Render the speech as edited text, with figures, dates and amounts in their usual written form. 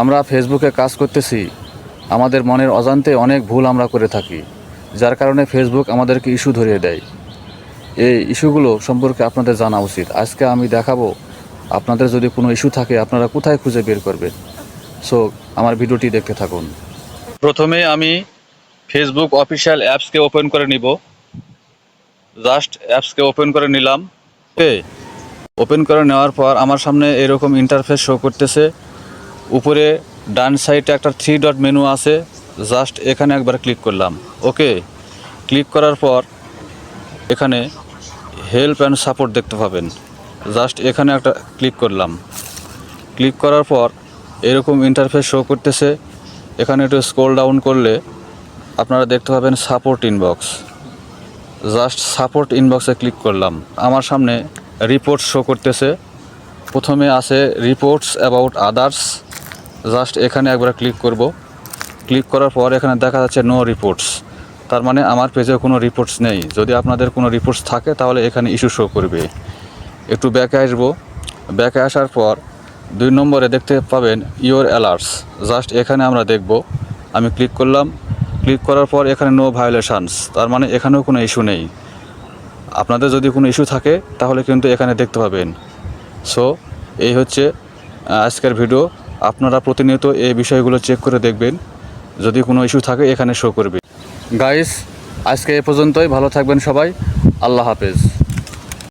আমরা ফেসবুকে কাজ করতেছি, আমাদের মনের অজান্তে অনেক ভুল আমরা করে থাকি, যার কারণে ফেসবুক আমাদেরকে ইস্যু ধরিয়ে দেয়। এই ইস্যুগুলো সম্পর্কে আপনাদের জানা উচিত। আজকে আমি দেখাবো আপনাদের যদি কোনো ইস্যু থাকে আপনারা কোথায় খুঁজে বের করবেন। সো আমার ভিডিওটি দেখতে থাকুন। প্রথমে আমি ফেসবুক অফিসিয়াল অ্যাপসকে ওপেন করে নিব। জাস্ট অ্যাপসকে ওপেন করে নিলাম। ওকে, ওপেন করে নেওয়ার পর আমার সামনে এরকম ইন্টারফেস শো করতেছে। উপরে ডান সাইডে একটা 3 ডট মেনু আছে, জাস্ট এখানে একবার ক্লিক করলাম। ওকে, ক্লিক করার পর এখানে হেল্প অ্যান্ড সাপোর্ট দেখতে পাবেন, জাস্ট এখানে একটা ক্লিক করলাম। ক্লিক করার পর এরকম ইন্টারফেস শো করতেছে। এখানে একটু স্ক্রল ডাউন করলে আপনারা দেখতে পাবেন সাপোর্ট ইনবক্স। জাস্ট সাপোর্ট ইনবক্সে ক্লিক করলাম। আমার সামনে রিপোর্টস শো করতেছে। প্রথমে আছে রিপোর্টস অ্যাবাউট আদার্স, জাস্ট এখানে একবার ক্লিক করব। ক্লিক করার পর এখানে দেখা যাচ্ছে নো রিপোর্টস, তার মানে আমার পেজে কোনো রিপোর্টস নেই। যদি আপনাদের কোনো রিপোর্টস থাকে তাহলে এখানে ইস্যু শো করবে। একটু ব্যাকে আসবো। ব্যাকে আসার পর 2 নম্বরে দেখতে পাবেন ইওর অ্যালার্টস, জাস্ট এখানে আমরা দেখব। আমি ক্লিক করলাম। ক্লিক করার পর এখানে নো ভায়োলেশনস, তার মানে এখানেও কোনো ইস্যু নেই। আপনাদের যদি কোনো ইস্যু থাকে তাহলে কিন্তু এখানে দেখতে পাবেন। সো এই হচ্ছে আজকের ভিডিও। আপনারা প্রতিনিয়ত এই বিষয়গুলো চেক করে দেখবেন, যদি কোনো ইস্যু থাকে এখানে শো করবে। গাইস, আজকে এ পর্যন্তই। ভালো থাকবেন সবাই। আল্লাহ হাফেজ।